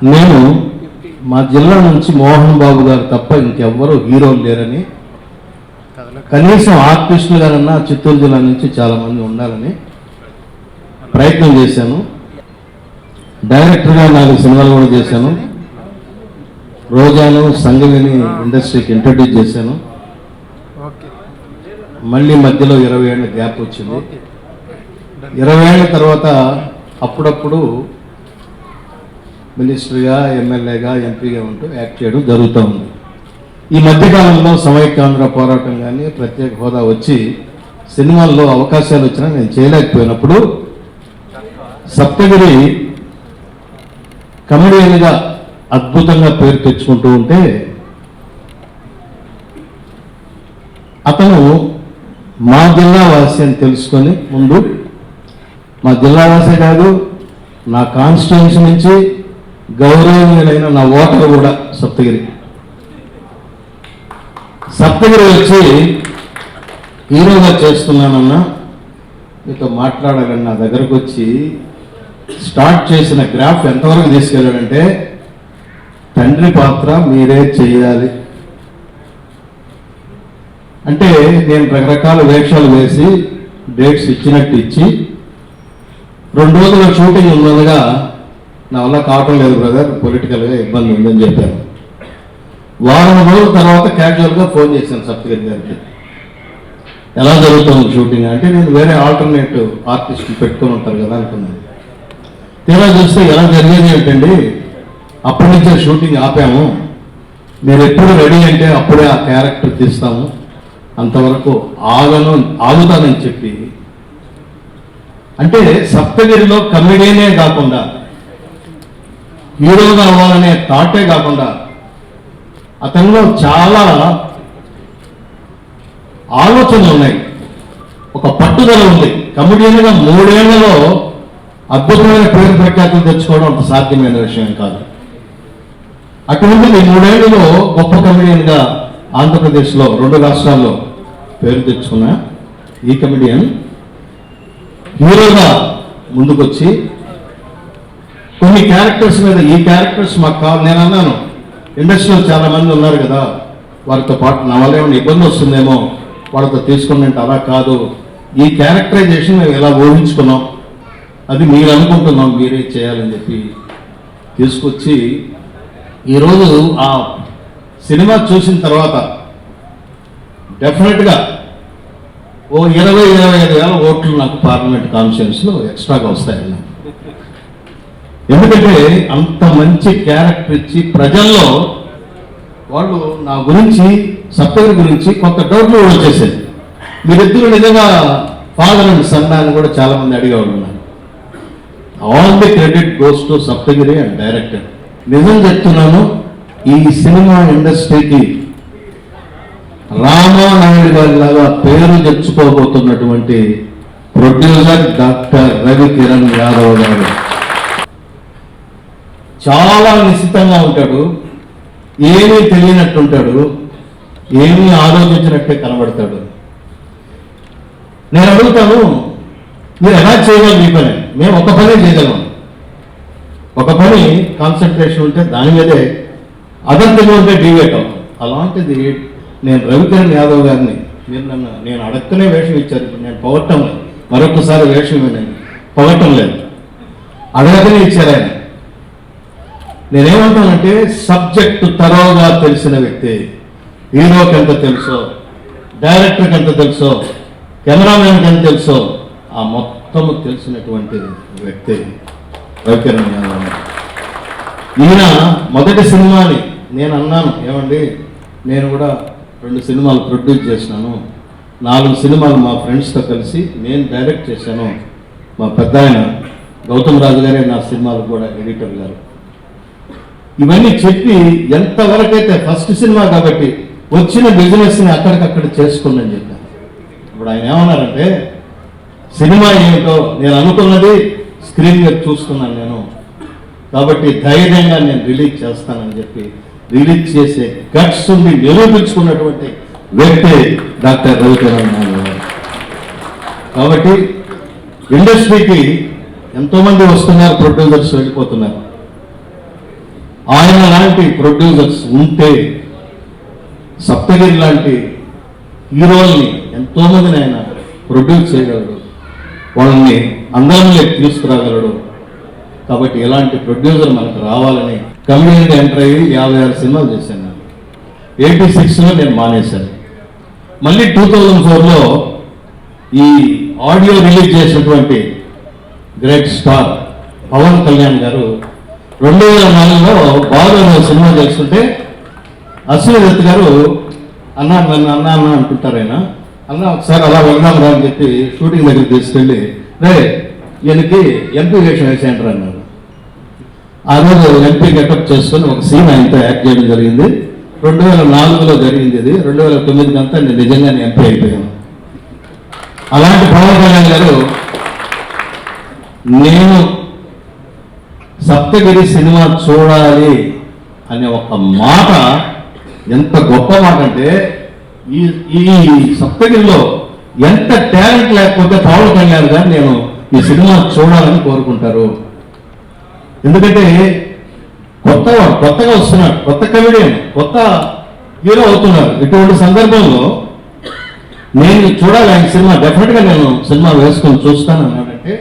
నేను మా జిల్లా నుంచి మోహన్ బాబు గారు తప్ప ఇంకెవ్వరూ హీరోలు లేరని, కనీసం ఆర్టిస్టులు గారన్నా చిత్తూరు జిల్లా నుంచి చాలామంది ఉండాలని ప్రయత్నం చేశాను. డైరెక్టర్గా 4 సినిమాలు కూడా చేశాను. రోజాను సంగమిని ఇండస్ట్రీకి ఇంట్రడ్యూస్ చేశాను. మళ్ళీ మధ్యలో 20 ఏళ్ళ గ్యాప్ వచ్చింది. 20 ఏళ్ళ తర్వాత అప్పుడప్పుడు మినిస్టర్గా, ఎమ్మెల్యేగా, ఎంపీగా ఉంటూ యాక్ట్ చేయడం జరుగుతూ ఉంది. ఈ మధ్యకాలంలో సమైక్యాంధ్ర పోరాటం కానీ, ప్రత్యేక హోదా వచ్చి సినిమాల్లో అవకాశాలు వచ్చినా నేను చేయలేకపోయినప్పుడు సప్తగిరి కమెడియన్గా అద్భుతంగా పేరు తెచ్చుకుంటూ ఉంటే అతను మా జిల్లా వాసి అని తెలుసుకొని ముందు మా జిల్లా వాసే కాదు, నా కాన్స్టిట్యున్సీ నుంచి గౌరవనీయులైన నా ఓటర్ కూడా సప్తగిరి వచ్చి హీరోగా చేస్తున్నానన్నా మీతో మాట్లాడాలని నా దగ్గరకు వచ్చి స్టార్ట్ చేసిన గ్రాఫ్ ఎంతవరకు తీసుకెళ్ళాడంటే, తండ్రి పాత్ర మీరే చేయాలి అంటే నేను రకరకాల వేషాలు వేసి డేట్స్ ఇచ్చినట్టు ఇచ్చి 2 రోజుల షూటింగ్ ఉన్నదిగా నా వల్ల కావటం లేదు బ్రదర్, పొలిటికల్గా ఇబ్బంది ఉందని చెప్పాను. వారం రోజుల తర్వాత క్యాజువల్గా ఫోన్ చేశాను సప్తగిరి గారికి, ఎలా జరుగుతుంది షూటింగ్ అంటే, నేను వేరే ఆల్టర్నేటివ్ ఆర్టిస్టులు పెట్టుకొని ఉంటారు కదా అనుకున్నాను. తీరా చూస్తే ఎలా జరిగేది ఏంటండి, అప్పటి నుంచే షూటింగ్ ఆపాము, మీరు ఎప్పుడు రెడీ అంటే అప్పుడే ఆ క్యారెక్టర్ తీస్తాము, అంతవరకు ఆగుతానని చెప్పి. అంటే సప్తగిరిలో కమెడియనే కాకుండా, హీరోగా అవ్వాలనే థాటే కాకుండా అతనిలో చాలా ఆలోచనలు ఉన్నాయి, ఒక పట్టుదల ఉంది. కమెడియన్గా 3 ఏళ్లలో అద్భుతమైన పేరు ప్రఖ్యాతులు తెచ్చుకోవడం అంత సాధ్యమైన విషయం కాదు. అటువంటి 3 ఏళ్లలో గొప్ప కమెడియన్గా ఆంధ్రప్రదేశ్లో 2 రాష్ట్రాల్లో పేరు తెచ్చుకున్న ఈ కమెడియన్ హీరోగా ముందుకొచ్చి కొన్ని క్యారెక్టర్స్ మీద, ఈ క్యారెక్టర్స్ మాకు కావాలి, నేను అన్నాను ఇండస్ట్రీలో చాలా మంది ఉన్నారు కదా, వారితో పాటు నా వల్ల ఏమైనా ఇబ్బంది వస్తుందేమో వాళ్ళతో తీసుకున్నట్టు, అలా కాదు, ఈ క్యారెక్టరైజేషన్ మేము ఎలా ఊహించుకున్నాం, అది మీరు అనుకుంటున్నాం, మీరే చేయాలని చెప్పి తీసుకొచ్చి ఈరోజు ఆ సినిమా చూసిన తర్వాత డెఫినెట్గా ఓ 20-25 వేల ఓట్లు నాకు పార్లమెంట్ కాన్స్టిట్యున్సీలో ఎక్స్ట్రాగా వస్తాయన్న. ఎందుకంటే అంత మంచి క్యారెక్టర్ ఇచ్చి ప్రజల్లో వాళ్ళు నా గురించి, సప్తగిరి గురించి కొంత డౌట్లు కూడా వచ్చేసేది. మీరిద్దరు నిజంగా ఫాదర్ అండ్ సన్ అని కూడా చాలా మంది అడిగేవాళ్ళు ఉన్నారు. All the credit goes to Saptagiri and director. నిజం చెప్తున్నాను, ఈ సినిమా ఇండస్ట్రీకి రామానాయుడు గారి లాగా పేరు తెచ్చుకోబోతున్నటువంటి ప్రొడ్యూసర్ డాక్టర్ రవి కిరణ్ యాదవ్ గారు. చాలా నిశ్చితంగా ఉంటాడు, ఏమీ తెలియనట్టుంటాడు, ఏమీ ఆలోచించినట్టే కనబడతాడు. నేను అడుగుతాను, మీరు ఎలా చేయగలరు ఈ పని? మేము ఒక పనే చేయగలం, ఒక పని కాన్సన్ట్రేషన్ ఉంటే దాని మీదే, అదంతగా ఉంటే డివేట్ అవుతాం. అలాంటిది నేను రవికిరణ్ యాదవ్ గారిని, మీరు నేను అడగనే వేషం ఇచ్చారు, నేను పొగట్టం లేదు, మరొకసారి వేషం నేను పొగట్టం లేదు, అడగనే ఇచ్చారు ఆయన. నేనేమంటానంటే, సబ్జెక్టు తరోగా తెలిసిన వ్యక్తి, హీరోకి ఎంత తెలుసో, డైరెక్టర్కి ఎంత తెలుసో, కెమెరామెన్కి ఎంత తెలుసో, ఆ మొత్తము తెలిసినటువంటి వ్యక్తి రవికిరణ్ యాదవ్. ఈయన మొదటి సినిమాని నేను అన్నాను, ఏమండి నేను కూడా 2 సినిమాలు ప్రొడ్యూస్ చేసినాను, 4 సినిమాలు మా ఫ్రెండ్స్తో కలిసి నేను డైరెక్ట్ చేశాను, మా పెద్ద ఆయన గౌతమ్ రాజు గారే నా సినిమాలు కూడా ఎడిటర్ గారు. ఇవన్నీ చెప్పి ఎంతవరకైతే ఫస్ట్ సినిమా కాబట్టి వచ్చిన బిజినెస్ని అక్కడికక్కడ చేసుకుందని చెప్పాను. ఇప్పుడు ఆయన ఏమన్నారంటే, సినిమా ఏమిటో నేను అనుకున్నది స్క్రీన్ మీద చూస్తున్నాను నేను, కాబట్టి ధైర్యంగా నేను రిలీజ్ చేస్తానని చెప్పి రిలీజ్ చేసే గట్స్ ఉండి నిరూపించుకున్నటువంటి వ్యక్తి డాక్టర్ రవికిరణ్ యాదవ్ గారు. కాబట్టి ఇండస్ట్రీకి ఎంతోమంది వస్తున్నారు, ప్రొడ్యూసర్స్ వెళ్ళిపోతున్నారు. ఆయన లాంటి ప్రొడ్యూసర్స్ ఉంటే సప్తగిరి లాంటి హీరోల్ని ఎంతోమందిని ఆయన ప్రొడ్యూస్ చేయగలడు, వాళ్ళని అందరంలోకి తీసుకురాగలడు. కాబట్టి ఇలాంటి ప్రొడ్యూసర్ మనకు రావాలని కమ్యూనిటీ ఎంటర్ అయ్యి 56 సినిమాలు చేశాను. 86లో నేను మానేశాను. మళ్ళీ 2004లో ఈ ఆడియో రిలీజ్ చేసినటువంటి గ్రేట్ స్టార్ పవన్ కళ్యాణ్ గారు 2004లో బాగా సినిమా చేస్తుంటే అశ్వదత్ గారు అన్నా నన్ను అన్నా అనుకుంటారు ఆయన. అన్న ఒకసారి అలా వెళ్దాం రా అని చెప్పి షూటింగ్ దగ్గర తీసుకెళ్ళి రే ఈయనకి ఎంపీ వేషం వేసేయంటారు అన్నారు. ఆ రోజు ఎంపీ గెటప్ చేసుకొని ఒక సీన్ ఆయనతో యాక్ట్ చేయడం జరిగింది. 2004లో జరిగింది ఇది. 2009 అంతా నేను నిజంగానే ఎంపీ అయిపోయాను. అలాంటి పవన్ కళ్యాణ్ గారు నేను సప్తగిరి సినిమా చూడాలి అనే ఒక మాట ఎంత గొప్ప మాట అంటే ఈ సప్తగిరిలో ఎంత టాలెంట్ లేకపోతే పవన్ కళ్యాణ్ గారు నేను ఈ సినిమా చూడాలని కోరుకుంటారు. ఎందుకంటే కొత్తగా వస్తున్నాడు, కొత్త కమెడియన్, కొత్త హీరో అవుతున్నారు. ఇటువంటి సందర్భంలో నేను చూడాలి ఆయన సినిమా, డెఫినెట్గా నేను సినిమా వేసుకొని చూస్తాను అన్నాడంటే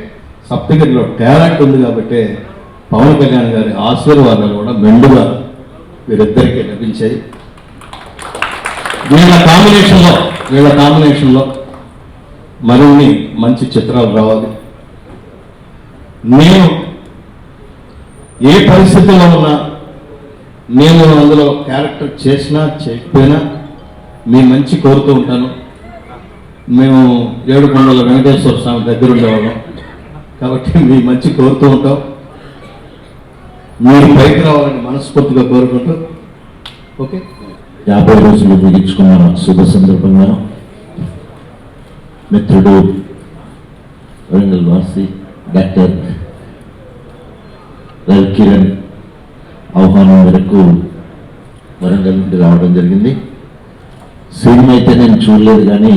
సప్తగిరిలో టాలెంట్ ఉంది. కాబట్టి పవన్ కళ్యాణ్ గారి ఆశీర్వాదాలు కూడా మెండుగా వీరిద్దరికీ లభించాయి. వీళ్ళ కాంబినేషన్లో మరిన్ని మంచి చిత్రాలు రావాలి. నేను ఏ పరిస్థితుల్లో ఉన్నా, నేను అందులో క్యారెక్టర్ చేసినా చేయకపోయినా మీ మంచి కోరుతూ ఉంటాను. మేము ఏడుకొండల వెంకటేశ్వర స్వామి దగ్గర ఉండేవాళ్ళం కాబట్టి మీ మంచి కోరుతూ ఉంటాం. మీరు పైకి రావాలని మనస్ఫూర్తిగా కోరుకుంటూ ఓకే. 50 రోజులు ముగించుకున్న శుభ సందర్భంగా మిత్రుడు వరంగల్ వాసి డాక్టర్ రవికిరణ్ ఆహ్వానం మేరకు వరంగల్ నుండి రావడం జరిగింది. సినిమా అయితే నేను చూడలేదు, కానీ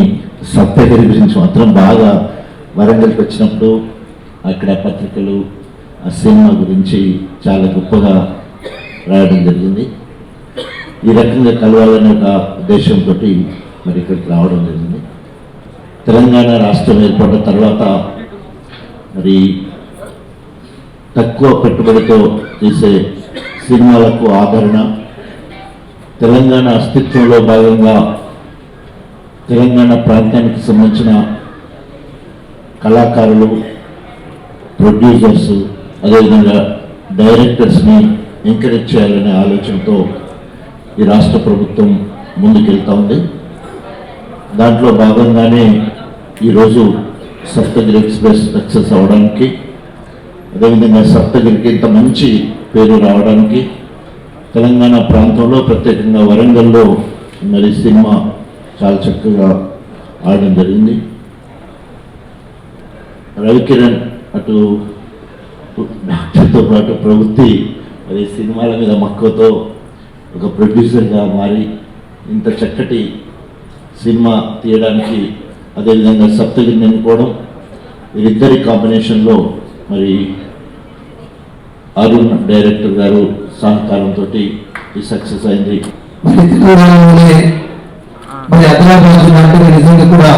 సప్తగిరి గురించి మాత్రం బాగా వరంగల్కి వచ్చినప్పుడు అక్కడ పత్రికలు ఆ సినిమా గురించి చాలా గొప్పగా రాయడం జరిగింది. ఈ రకంగా కలవాలనే ఒక ఉద్దేశంతో మరి ఇక్కడికి రావడం జరిగింది. తెలంగాణ రాష్ట్రం ఏర్పడిన తర్వాత మరి తక్కువ పెట్టుబడితో చేసే సినిమాలకు ఆదరణ, తెలంగాణ అస్తిత్వంలో భాగంగా తెలంగాణ ప్రాంతానికి సంబంధించిన కళాకారులు, ప్రొడ్యూసర్స్, అదేవిధంగా డైరెక్టర్స్ని ఎంకరేజ్ చేయాలనే ఆలోచనతో ఈ రాష్ట్ర ప్రభుత్వం ముందుకెళ్తా ఉంది. దాంట్లో భాగంగానే ఈరోజు సప్తగిరి ఎక్స్ప్రెస్ సక్సెస్ అవడానికి, అదేవిధంగా సప్తగిరికి ఇంత మంచి పేరు రావడానికి, తెలంగాణ ప్రాంతంలో ప్రత్యేకంగా వరంగల్లో మరి సినిమా చాలా చక్కగా ఆడడం జరిగింది. రవికిరణ్ అటు డాక్టర్తో పాటు ప్రవృత్తి మరి సినిమాల మీద మక్కువతో ఒక ప్రొడ్యూసర్గా మారి ఇంత చక్కటి సినిమా తీయడానికి, అదేవిధంగా సప్తగిరిని ఎన్నుకోవడం, వీరిద్దరి కాంబినేషన్లో మరి అరుణ్ డైరెక్టర్ గారు సహకారంతో ఈ సక్సెస్ అయింది. మరి అదనాబాద్ అంటే నిజంగా కూడా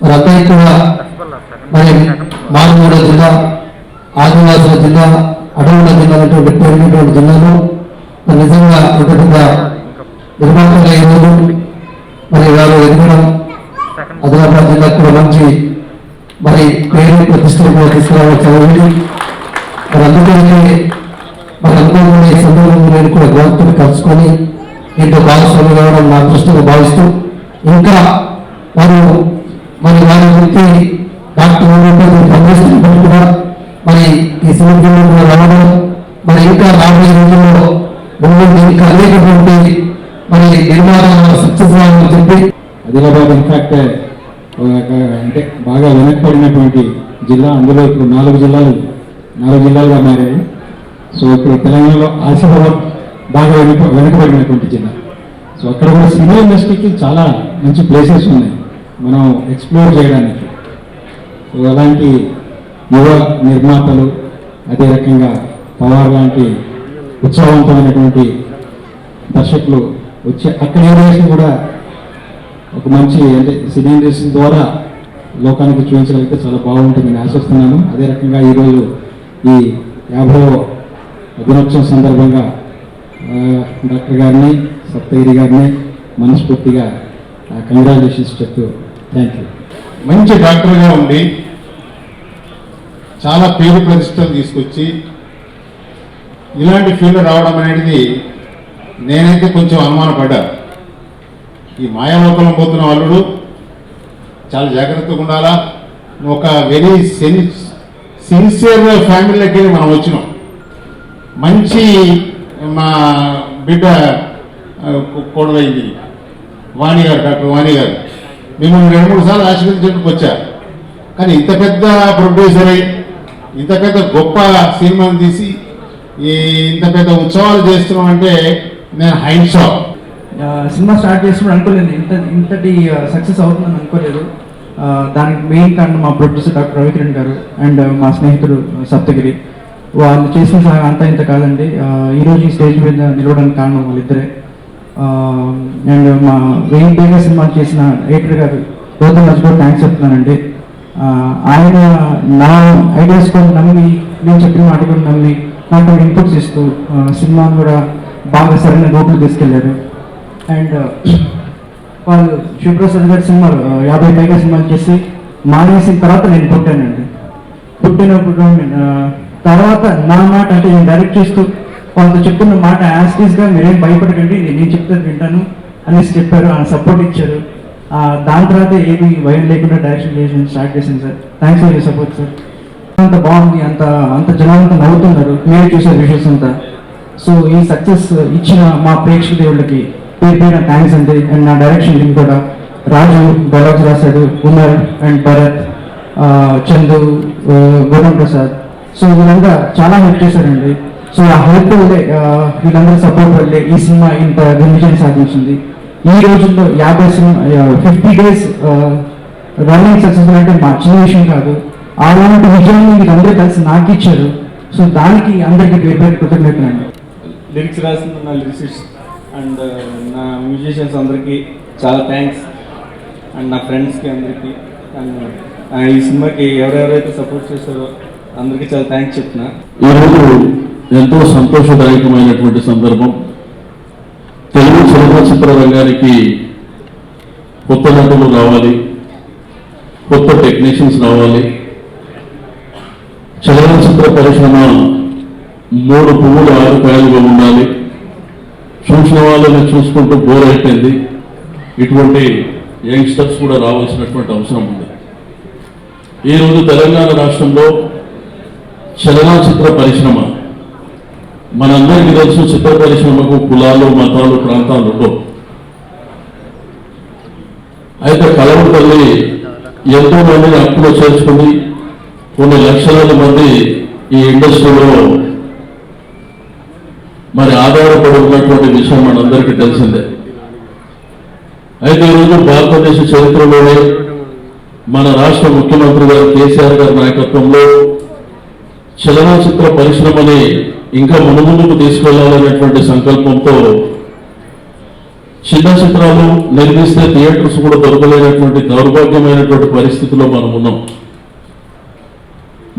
మరి అబ్బాయి కూడా మరి మారుమూల జిల్లా, ఆదివాసుల జిల్లా, అడవుల జిల్లా పేరున్నటువంటి జిల్లాలో మరి నిజంగా ఒకటిగా నిర్మాణంగా ఈరోజు మరి వారు ఎదగడం, ఆదిలాబాద్ జిల్లాకు కూడా మంచి మరి పేరు ప్రతిష్టలు కూడా తీసుకురావాలి. మరి అందుకని మరి అనుకోని సందర్భంలో నేను కూడా గౌరవం కలుసుకొని దీంట్లో భాగస్వామి కావడం నా దృష్టిగా భావిస్తూ, ఇంకా వారు మరి వారి వృత్తి డాక్టర్ పనిచేస్తున్నప్పుడు కూడా మరి ఈ సినిమా రావడం, మరి ఇంకా రాబోయే రోజుల్లో ముందు ఇంకా అనేకటువంటి మరి నిర్మాణాలు సక్సెస్ అవ్వాలని చెప్పి ఆదిలాబాద్ ఇన్ఫాక్ట్ అంటే బాగా వెనకబడినటువంటి జిల్లా. అందులో ఇప్పుడు 4 జిల్లాలుగా మారాయి. సో ఇప్పుడు తెలంగాణలో ఆసిఫాబాద్ బాగా వెనకబడినటువంటి జిల్లా. సో అక్కడ కూడా సినిమా ఇండస్ట్రీకి చాలా మంచి ప్లేసెస్ ఉన్నాయి మనం ఎక్స్ప్లోర్ చేయడానికి. సో అలాంటి యువ నిర్మాతలు, అదే రకంగా పవార్ లాంటి ఉత్సాహవంతమైనటువంటి దర్శకులు వచ్చి అక్కడ ఏరియాస్ని కూడా ఒక మంచి అంటే సినీ ఇండస్ట్రీ ద్వారా లోకానికి చూపించగలిగితే చాలా బాగుంటుందని ఆశిస్తున్నాను. అదే రకంగా ఈరోజు ఈ 50వ దినోత్సవం సందర్భంగా డాక్టర్ గారిని సప్తగిరి గారిని మనస్ఫూర్తిగా కంగ్రాచులేషన్స్ చెప్తూ థ్యాంక్ యూ. మంచి డాక్టర్గా ఉండి చాలా పేరు ప్రతిష్టలు తీసుకొచ్చి ఇలాంటి ఫీల్డ్ రావడం అనేది నేనైతే కొంచెం అనుమానపడ్డా. ఈ మాయాలోకంలో పోతున్న వాళ్ళు చాలా జాగ్రత్తగా ఉండాలా. ఒక వెరీ సిన్సియర్ ఫ్యామిలీలోకి మనం వచ్చినాం. మంచి మా బిడ్డ కోడలైంది వాణి గారు, డాక్టర్ వాణి గారు. మిమ్మల్ని 2-3 సార్లు ఆశీర్వదించడానికి వచ్చా. కానీ ఇంత పెద్ద ప్రొడ్యూసర్ అయి ఇంత పెద్ద గొప్ప సినిమాని తీసి ఇంత పెద్ద ఉత్సవాలు చేస్తున్నాం అంటే నేను హైండ్ షాప్. సినిమా స్టార్ట్ చేసినప్పుడు అనుకోలేదు ఇంతటి సక్సెస్ అవుతుందని అనుకోలేదు. దానికి మెయిన్ కారణం మా ప్రొడ్యూసర్ డాక్టర్ రవికిరణ్ గారు అండ్ మా స్నేహితుడు సప్తగిరి. వాళ్ళు చేసిన అంతా ఇంత కాదండి. ఈరోజు ఈ స్టేజ్ మీద నిలవడానికి కారణం వాళ్ళిద్దరే. అండ్ మా వేరే సినిమాలు చేసిన ఎడిటర్ గారు గౌతమ్ రాజు కూడా థ్యాంక్స్ చెప్తున్నానండి. ఆయన నా ఐడియాస్ కూడా నమ్మి, నేను చెప్పిన మాట కూడా నమ్మి నాకు ఇన్పుట్స్ ఇస్తూ సినిమాను కూడా బాగా సరైన రూపులు తీసుకెళ్లారు. అండ్ వాళ్ళు శివప్రసాద్ గారి సినిమాలు 50 పైగా సినిమాలు చేసి మానేసిన తర్వాత నేను పుట్టానండి. పుట్టినప్పుడు తర్వాత నా మాట అంటే నేను డైరెక్ట్ చేస్తూ వాళ్ళతో చెప్తున్న మాట యాస్టీస్గా మీరేం భయపడకండి, నేను చెప్తే వింటాను అనేసి చెప్పారు. ఆ సపోర్ట్ ఇచ్చారు. దాని తర్వాత ఏది భయం లేకుండా డైరెక్షన్ చేసి స్టార్ట్ చేసింది sir. Thanks for your support sir. అంత బాగుంది, అంత జనాలంతా నవ్వుతున్నారు, మీరు చూసే విషయస్ అంతా. సో ఈ సక్సెస్ ఇచ్చిన మా ప్రేక్షక దేవుళ్ళకి పేరు థ్యాంక్స్ అండి. అండ్ నా డైరెక్షన్ టీం కూడా రాజు డైలాగ్స్ రాశాడు, ఉమర్ అండ్ భరత్, చందు, గౌతమ్ ప్రసాద్. సో వీళ్ళంతా చాలా హెల్ప్ చేశారండి. సో ఆ హెల్ప్ వల్లే వీళ్ళందరూ సపోర్ట్ వల్లే ఈ సినిమా ఇంత విజయం సాధించింది. ఈ రోజుల్లో 50 days రన్నింగ్ సక్సెస్ఫుల్ అంటే మా చిన్న విషయం కాదు. అలాంటి విజయాన్ని మీరు అందరూ కలిసి నాకు ఇచ్చారు. సో దానికి అందరికీ పేరు కృతజ్ఞతలు అండి. లిరిక్స్ రాసిన నా లిరిసిస్ట్ అండ్ నా మ్యూజిషియన్స్ అందరికీ చాలా థ్యాంక్స్. అండ్ నా ఫ్రెండ్స్కి అందరికీ అండ్ ఈ సినిమాకి ఎవరెవరైతే సపోర్ట్ చేశారో అందరికీ చాలా థ్యాంక్స్ చెప్తున్నా. ఈరోజు ఎంతో సంతోషదాయకమైనటువంటి సందర్భం. తెలుగు చలనచిత్ర రంగానికి కొత్త నటులు రావాలి, కొత్త టెక్నీషియన్స్ రావాలి. చలనచిత్ర పరిశ్రమ 3 పువ్వులు 6 కాయలుగా ఉండాలి. చూసిన వాళ్ళని చూసుకుంటూ బోర్ అయిపోయింది. ఇటువంటి యంగ్స్టర్స్ కూడా రావాల్సినటువంటి అవసరం ఉంది. ఈరోజు తెలంగాణ రాష్ట్రంలో చలనచిత్ర పరిశ్రమ మనందరికీ తెలుసు. చిత్ర పరిశ్రమకు కులాలు, మతాలు, ప్రాంతాలు ఉండవు. అయితే కలవపల్లి ఎంతో మందిని అప్పులో చేర్చుకుని కొన్ని లక్షలాది మంది ఈ ఇండస్ట్రీలో మరి ఆధారపడి ఉన్నటువంటి విషయం మనందరికీ తెలిసిందే. అయితే ఈరోజు భారతదేశ చరిత్రలోనే మన రాష్ట్ర ముఖ్యమంత్రి గారు కేసీఆర్ గారి నాయకత్వంలో చలనచిత్ర పరిశ్రమని ఇంకా ముందుకు తీసుకెళ్లాలనేటువంటి సంకల్పంతో చిన్న చిత్రాలు నిర్మిస్తే థియేటర్స్ కూడా దొరకలేనటువంటి దౌర్భాగ్యమైనటువంటి పరిస్థితిలో మనం ఉన్నాం.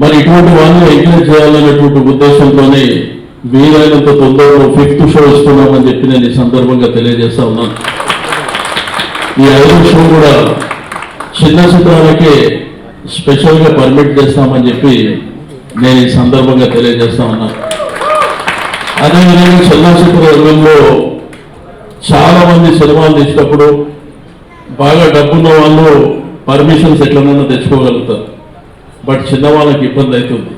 మరి ఇటువంటి వాళ్ళని ఎంకరేజ్ చేయాలనేటువంటి ఉద్దేశంతోనే వీలైనంత తొందరలో 5th షో ఇస్తున్నామని చెప్పి నేను ఈ సందర్భంగా తెలియజేస్తా ఉన్నాను. ఈ 5వ షో కూడా చిన్న చిత్రాలకే స్పెషల్గా పర్మిట్ చేస్తామని చెప్పి నేను ఈ సందర్భంగా తెలియజేస్తా ఉన్నాను. అదేవిధంగా చలనచిత్ర రంగంలో చాలా మంది సినిమాలు తీసినప్పుడు బాగా డబ్బున్న వాళ్ళు పర్మిషన్స్ ఎట్లనైనా తెచ్చుకోగలుగుతారు. బట్ చిన్న వాళ్ళకి ఇబ్బంది అవుతుంది.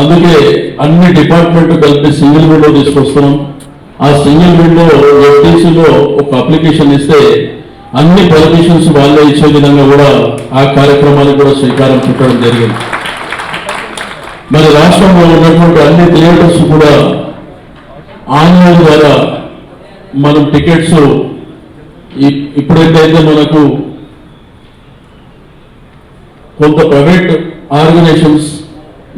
అందుకే అన్ని డిపార్ట్మెంట్ కలిపి సింగిల్ విండో తీసుకొస్తున్నాం. ఆ సింగిల్ విండో ఎఫ్టీసీలో ఒక అప్లికేషన్ ఇస్తే అన్ని పర్మిషన్స్ వాళ్ళే ఇచ్చే విధంగా కూడా ఆ కార్యక్రమానికి కూడా శ్రీకారం చుట్టడం జరిగింది. మరి రాష్ట్రంలో ఉన్నటువంటి అన్ని థియేటర్స్ కూడా ఆన్లైన్ ద్వారా మనం టికెట్స్ ఇప్పుడైతే మనకు కొంత ప్రైవేట్ ఆర్గనైజేషన్స్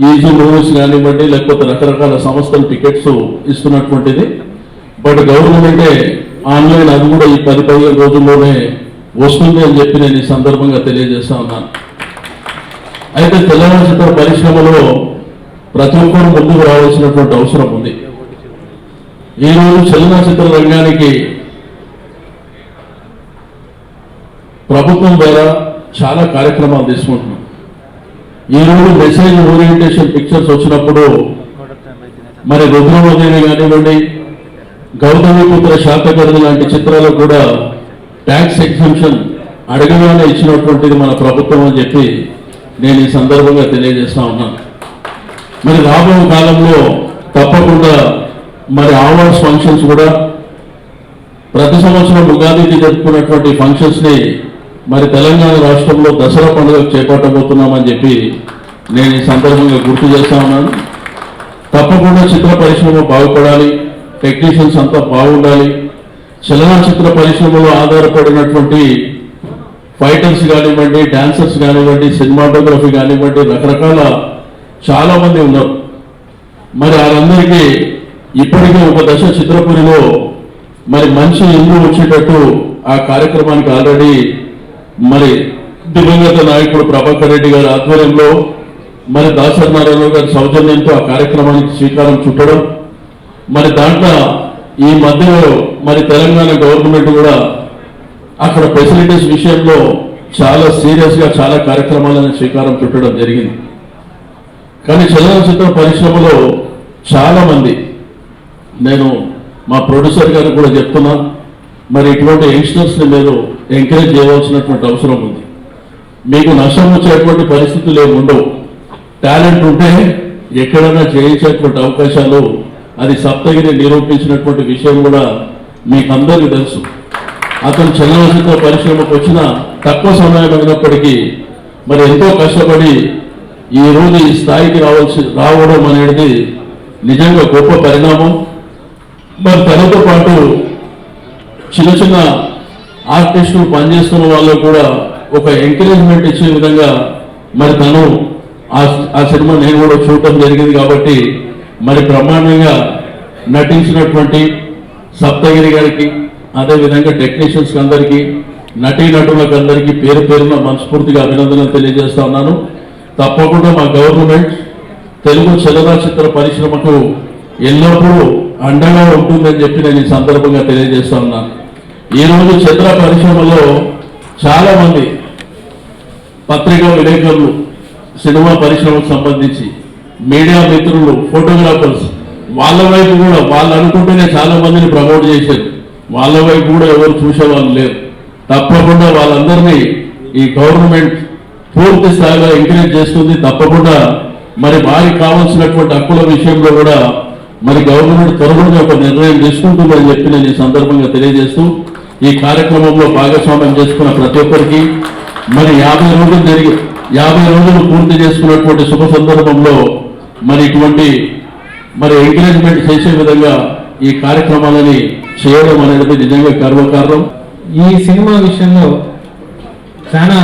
ఈజీ మూవీస్ కానివ్వండి, లేకపోతే రకరకాల సంస్థలు టికెట్స్ ఇస్తున్నటువంటిది. బట్ గవర్నమెంటే ఆన్లైన్ అది కూడా ఈ 10-15 రోజుల్లోనే వస్తుంది అని చెప్పి నేను ఈ సందర్భంగా తెలియజేస్తా ఉన్నాను. అయితే తెలంగాణ చిత్ర పరిశ్రమలో ప్రతి ఒక్కరు ముందుకు రావాల్సినటువంటి అవసరం ఉంది. ఈరోజు చలనచిత్ర రంగానికి ప్రభుత్వం ద్వారా చాలా కార్యక్రమాలు తీసుకుంటున్నాం. ఈరోజు మెసేజ్ ఓరియంటేషన్ పిక్చర్స్ వచ్చినప్పుడు మరి రుద్రమదేవి కానివ్వండి, గౌతమిపుత్ర శాతకర్ణి లాంటి చిత్రాలకు కూడా ట్యాక్స్ ఎగ్జంప్షన్ అడగగానే ఇచ్చినటువంటిది మన ప్రభుత్వం అని చెప్పి నేను ఈ సందర్భంగా తెలియజేస్తా ఉన్నాను. మరి రాబోయే కాలంలో తప్పకుండా మరి అవార్డ్స్ ఫంక్షన్స్ కూడా ప్రతి సంవత్సరం ఉగాదికి జరుపుకున్నటువంటి ఫంక్షన్స్ ని మరి తెలంగాణ రాష్ట్రంలో దసరా పండుగకు చేపట్టబోతున్నామని చెప్పి నేను ఈ సందర్భంగా గుర్తు చేస్తా ఉన్నాను. తప్పకుండా చిత్ర పరిశ్రమ బాగుపడాలి, టెక్నీషియన్స్ అంతా బాగుండాలి. చలనచిత్ర పరిశ్రమలో ఆధారపడినటువంటి ఫైటర్స్ కానివ్వండి, డాన్సర్స్ కానివ్వండి, సినిమాటోగ్రఫీ కానివ్వండి, రకరకాల చాలా మంది ఉన్నారు. మరి వాళ్ళందరికీ ఇప్పటికే ఒక దశ చిత్రపురిలో మరి మంచి ఇల్లు వచ్చేటట్టు ఆ కార్యక్రమానికి ఆల్రెడీ మరి దివంగత నాయకుడు ప్రభాకర్ రెడ్డి గారి ఆధ్వర్యంలో మరి దాసరి నారాయణ గారి సౌజన్యంతో ఆ కార్యక్రమానికి శ్రీకారం చుట్టడం, మరి దాంట్లో ఈ మధ్యలో మరి తెలంగాణ గవర్నమెంట్ కూడా అక్కడ ఫెసిలిటీస్ విషయంలో చాలా సీరియస్ గా చాలా కార్యక్రమాలను శ్రీకారం చుట్టడం జరిగింది. కానీ చలనచిత్ర పరిశ్రమలో చాలా మంది, నేను మా ప్రొడ్యూసర్ గారికి కూడా చెప్తున్నా, మరి ఇటువంటి యంగ్స్టర్స్ ని మీరు ఎంకరేజ్ చేయవలసినటువంటి అవసరం ఉంది. మీకు నష్టం వచ్చేటువంటి పరిస్థితులు ఏమి ఉండవు. టాలెంట్ ఉంటే ఎక్కడైనా చేయించేటువంటి అవకాశాలు, అది సప్తగిరి నిరూపించినటువంటి విషయం కూడా మీకు అందరికీ తెలుసు. అతను చలనచిత్ర పరిశ్రమకు వచ్చిన తక్కువ సమయం అయినప్పటికీ మరి ఎంతో కష్టపడి ఈ రోజు ఈ స్థాయికి రావడం అనేది నిజంగా గొప్ప పరిణామం. మరి తనతో పాటు చిన్న చిన్న ఆర్టిస్టులు పనిచేస్తున్న వాళ్ళకు కూడా ఒక ఎంకరేజ్మెంట్ ఇచ్చే విధంగా మరి తను ఆ సినిమా నేను కూడా చూడటం జరిగింది. కాబట్టి మరి బ్రహ్మాండంగా నటించినటువంటి సప్తగిరి గారికి, అదేవిధంగా టెక్నీషియన్స్ అందరికీ, నటీనటులకు అందరికీ పేరు పేరున మనస్ఫూర్తిగా అభినందనలు తెలియజేస్తా ఉన్నాను. తప్పకుండా మా గవర్నమెంట్ తెలుగు చలనచిత్ర పరిశ్రమకు ఎల్లప్పుడూ అండగా ఉంటుందని చెప్పి నేను ఈ సందర్భంగా తెలియజేస్తా ఉన్నాను. ఈరోజు చిత్ర పరిశ్రమలో చాలా మంది పత్రికా విలేకరులు, సినిమా పరిశ్రమకు సంబంధించి మీడియా మిత్రులు, ఫోటోగ్రాఫర్స్, వాళ్ళ వైపు కూడా వాళ్ళు అనుకుంటేనే చాలా మందిని ప్రమోట్ చేశారు. వాళ్ళ వైపు కూడా ఎవరు చూసేవాళ్ళు లేరు. తప్పకుండా వాళ్ళందరినీ ఈ గవర్నమెంట్ పూర్తి స్థాయిలో ఎంకరేజ్ చేస్తుంది. తప్పకుండా మరి వారికి కావాల్సినటువంటి హక్కుల విషయంలో కూడా మరి గవర్నమెంట్ త్వరగా ఒక నిర్ణయం తీసుకుంటుందని చెప్పి నేను ఈ సందర్భంగా తెలియజేస్తూ, ఈ కార్యక్రమంలో భాగస్వామ్యం చేసుకున్న ప్రతి ఒక్కరికి మరి 50 రోజులు పూర్తి చేసుకున్నటువంటి శుభ సందర్భంలో మరి ఇటువంటి మరి ఎంకరేజ్మెంట్ చేసే విధంగా ఈ కార్యక్రమాలని చేయడం అనేది నిజంగా గర్వకారణం. ఈ సినిమా విషయంలో చాలా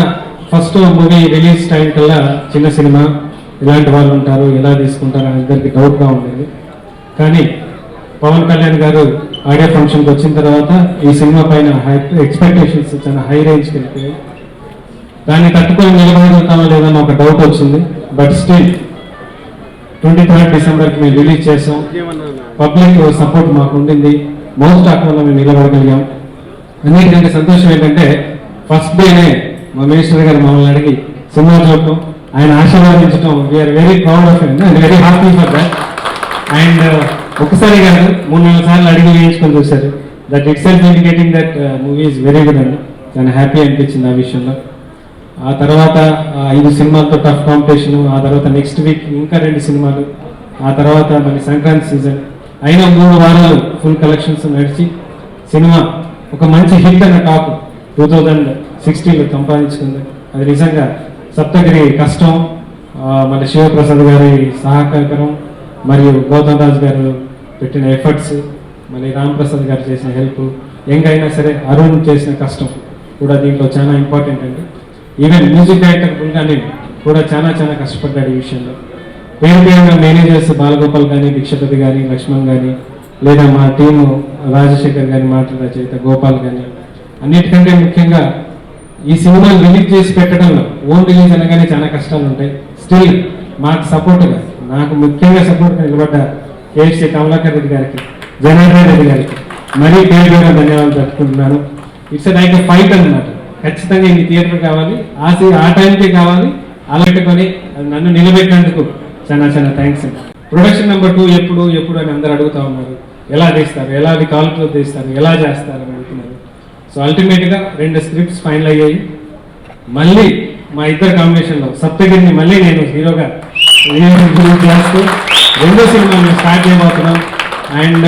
ఫస్ట్ మూవీ రిలీజ్ టైం కల్లా చిన్న సినిమా, ఇలాంటి వాళ్ళు ఉంటారు, ఎలా తీసుకుంటారు అని అందరికి డౌట్గా ఉండేది. కానీ పవన్ కళ్యాణ్ గారు ఆడియో ఫంక్షన్కి వచ్చిన తర్వాత ఈ సినిమా పైన ఎక్స్పెక్టేషన్స్ చాలా హై రేంజ్కి వెళ్ళిపోయాయి. దాన్ని తట్టుకొని నిలబడగలుగుతామో లేదని ఒక డౌట్ వచ్చింది. బట్ స్టిల్ 23 డిసెంబర్కి మేము రిలీజ్ చేసాం. పబ్లిక్ సపోర్ట్ మాకు ఉండింది. మోస్ట్ ఆఫ్లో మేము నిలబడగలిగాం. అన్నిటికంటే సంతోషం ఏంటంటే ఫస్ట్ డేనే మా మినిస్టర్ గారు మమ్మల్ని అడిగి సినిమా చూడటం, ఆయన ఆశీర్వాదించడం, we are very proud of and very happy for that. And ఒకసారి కాదు 3-4 సార్లు అడిగి వేయించుకొని చూశారు. That itself indicating that movie is very good అండి. చాలా హ్యాపీ అనిపించింది ఆ విషయంలో. ఆ తర్వాత 5 సినిమాలతో టఫ్ కాంపిటీషన్, ఆ తర్వాత నెక్స్ట్ వీక్ ఇంకా 2 సినిమాలు, ఆ తర్వాత మళ్ళీ సంక్రాంతి సీజన్ అయినా 3 వారాలు ఫుల్ కలెక్షన్స్ నడిచి సినిమా ఒక మంచి హిట్ అన్న టాప్ 2016లో సంపాదించుకుంది. అది నిజంగా సప్తగిరి కష్టం, మళ్ళీ శివప్రసాద్ గారి సహకారం, మరియు గౌతమ్ రాజ్ గారు పెట్టిన ఎఫర్ట్స్, మళ్ళీ రామ్ ప్రసాద్ గారు చేసిన హెల్ప్, యంగ్ అయినా సరే అరుణ్ చేసిన కష్టం కూడా దీంట్లో చాలా ఇంపార్టెంట్ అండి. ఈవెన్ మ్యూజిక్ డైరెక్టర్ బుల్గాని కూడా చాలా కష్టపడ్డాడు ఈ విషయంలో. పేరు పేరున మేనేజర్స్ బాలగోపాల్ కానీ, భిక్షపతి కానీ, లక్ష్మణ్ కానీ, లేదా మా టీము రాజశేఖర్ కానీ, మాటల రచయిత గోపాల్ కానీ, అన్నిటికంటే ముఖ్యంగా ఈ సినిమాని రిలీజ్ చేసి పెట్టడంలో ఓన్ రిలీజ్ అనగానే చాలా కష్టాలు ఉంటాయి. స్టిల్ మాకు సపోర్ట్గా, నాకు ముఖ్యంగా సపోర్ట్గా నిలబడ్డ కేఎస్సీ కమలాకర్ రెడ్డి గారికి, జనార్దన్ రెడ్డి గారికి మరీ పేరు పేరున ధన్యవాదాలు చెప్పుకుంటున్నాను. ఇట్స్ లైక్ ఎ ఫైట్ అన్నమాట. ఖచ్చితంగా ఇన్ని థియేటర్ కావాలి, ఆ టైంకే కావాలి, అలా పెట్టుకొని నన్ను నిలబెట్టినందుకు చాలా చాలా థ్యాంక్స్ అండి. ప్రొడక్షన్ నెంబర్ 2 ఎప్పుడు అని అందరూ అడుగుతా ఉన్నారు. ఎలా తీస్తారు, ఎలా అది కాల్తో తీస్తారు, ఎలా చేస్తారు అని అడుగుతున్నారు. సో అల్టిమేట్గా 2 స్క్రిప్ట్స్ ఫైనల్ అయ్యాయి. మళ్ళీ మా ఇద్దరు కాంబినేషన్లో సప్తగిరిని మళ్ళీ నేను హీరోగా చేస్తూ 2వ సినిమాని స్టార్ట్ చేయబోతున్నాం. And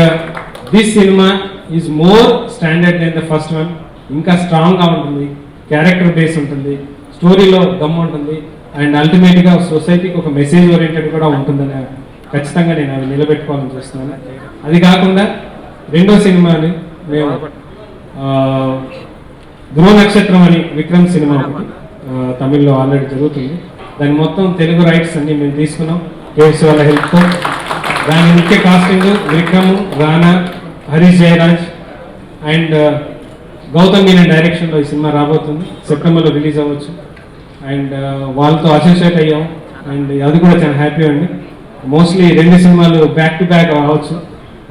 this cinema is more standard than the first one. ఇంకా స్ట్రాంగ్గా ఉంటుంది, క్యారెక్టర్ బేస్ ఉంటుంది, స్టోరీలో దమ్ ఉంటుంది, అండ్ అల్టిమేట్గా సొసైటీకి ఒక మెసేజ్ ఓరియంటెడ్ కూడా ఉంటుందని ఖచ్చితంగా నేను అవి నిలబెట్టుకోవాలని చూస్తున్నాను. అది కాకుండా 2వ సినిమాని మేము ధ్రువ నక్షత్రం అని విక్రమ్ సినిమా ఒకటి తమిళ్లో ఆల్రెడీ జరుగుతుంది. దాని మొత్తం తెలుగు రైట్స్ అన్ని మేము తీసుకున్నాం కేఎస్ వాళ్ళ హెల్ప్తో. దాని ముఖ్య casting Vikram, Rana, Harish Jayaraj and Gautam Menon డైరెక్షన్లో ఈ సినిమా రాబోతుంది. సెప్టెంబర్లో రిలీజ్ అవ్వచ్చు. అండ్ వాళ్ళతో అసోసియేట్ అయ్యాం. అండ్ అది కూడా చాలా హ్యాపీ అండి. మోస్ట్లీ 2 సినిమాలు బ్యాక్ టు బ్యాక్ అవ్వచ్చు.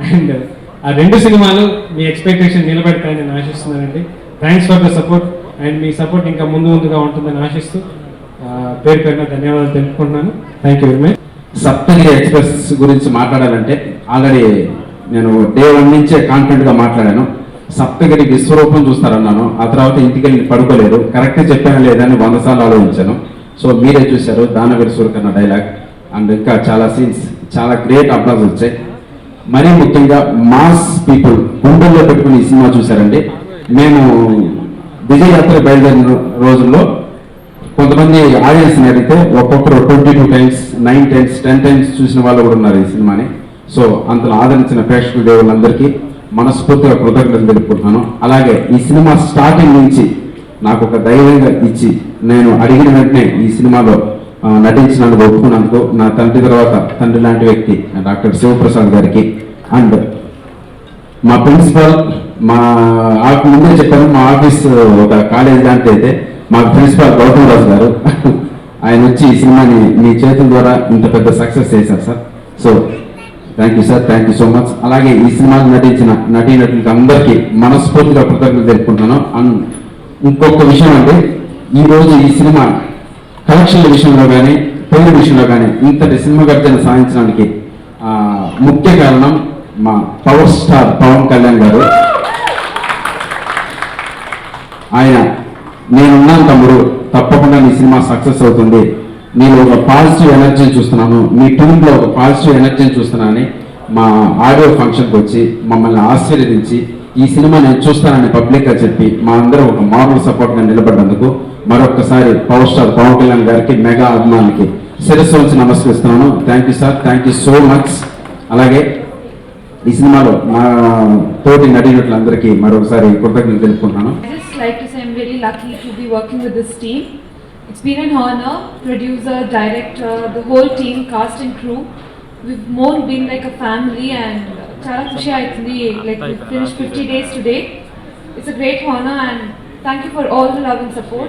అండ్ ఆ 2 సినిమాలు మీ ఎక్స్పెక్టేషన్ నిలబెడతాయని నేను ఆశిస్తున్నానండి. Thanks for the support. And మీ సపోర్ట్ ఇంకా ముందుగా ఉంటుందని ఆశిస్తూ పేరు పేరున ధన్యవాదాలు తెలుపుకుంటున్నాను. Thank you very much. Saptagiri express గురించి మాట్లాడాలంటే ఆల్రెడీ నేను డే 1 నుంచే కాన్ఫిడెంట్గా మాట్లాడాను. సప్తగిరి విశ్వరూపం చూస్తారన్నాను. ఆ తర్వాత ఇంటికి వెళ్ళి పడుకోలేదు. కరెక్ట్గా చెప్పాను లేదని 100 సార్లు ఆలోచించాను. సో మీరే చూశారు దానవీర సూరకన్న డైలాగ్ అండ్ ఇంకా చాలా సీన్స్, చాలా గ్రేట్ అప్లాజ్ వచ్చాయి. మరీ ముఖ్యంగా మాస్ పీపుల్ గుండెల్లో పెట్టుకుని ఈ సినిమా చూశారండి. మేము విజయయాత్ర బయలుదేరిన రోజుల్లో కొంతమంది ఆడియన్స్ని అడిగితే ఒక్కొక్కరు 22 times, 9 times, 10 times చూసిన వాళ్ళు కూడా ఉన్నారు ఈ సినిమాని. సో అంతలో ఆదరించిన ప్రేక్షకుల దేవుళ్ళందరికీ మనస్ఫూర్తిగా కృతజ్ఞతలు తెలుపుకుంటున్నాను. అలాగే ఈ సినిమా స్టార్టింగ్ నుంచి నాకు ఒక ధైర్యంగా ఇచ్చి నేను అడిగిన వెంటనే ఈ సినిమాలో నటించినందుకు ఒప్పుకున్నందుకు నా తండ్రి తర్వాత తండ్రి లాంటి వ్యక్తి డాక్టర్ శివప్రసాద్ గారికి అండ్ మా ప్రిన్సిపల్, ముందే చెప్పాను మా ఆఫీస్ ఒక కాలేజ్ లాంటి అయితే మా ప్రిన్సిపల్ గౌతమ్ రాజు గారు ఆయన వచ్చి ఈ సినిమాని మీ చేతుల ద్వారా ఇంత పెద్ద సక్సెస్ చేశారు sir. So thank you sir, thank you so much. అలాగే ఈ సినిమాకి నటించిన నటీనటులకి అందరికీ మనస్ఫూర్తిగా కృతజ్ఞతలు తెలుపుకుంటున్నాను. అండ్ ఇంకొక విషయం అంటే ఈరోజు ఈ సినిమా కలెక్షన్ల విషయంలో కానీ పేరు విషయంలో కానీ ఇంతటి సినిమా గర్జన సాధించడానికి ముఖ్య కారణం మా పవర్ స్టార్ పవన్ కళ్యాణ్ గారు. ఆయన నేనున్నాను తమ్ముడు, తప్పకుండా నీ సినిమా సక్సెస్ అవుతుంది, నేను ఒక పాజిటివ్ ఎనర్జీని చూస్తున్నాను, మీ టీంలో ఒక పాజిటివ్ ఎనర్జీని చూస్తున్నానని మా ఆడియో ఫంక్షన్కి వచ్చి మమ్మల్ని ఆశీర్వదించి ఈ సినిమా నేను చూస్తానని పబ్లిక్గా చెప్పి మా అందరూ ఒక మారల్ సపోర్ట్గా నిలబడ్డందుకు మరొకసారి పవర్ స్టార్ పవన్ కళ్యాణ్ గారికి, మెగా అభిమానులకి శిరస్సు వచ్చి నమస్కరిస్తున్నాను. Thank you sir, thank you so much. అలాగే ఈ సినిమాలో మా తోటి నటీనటులందరికీ మరొకసారి కృతజ్ఞతలు తెలుపుకుంటున్నాను. I just like to say I'm really lucky to be working with this team. It's been an honor, producer, director, the whole team, cast and crew. We've more been like a family and chala khushi aitundi, like we finished 50 days today. It's a great honor and thank you for all the love and support.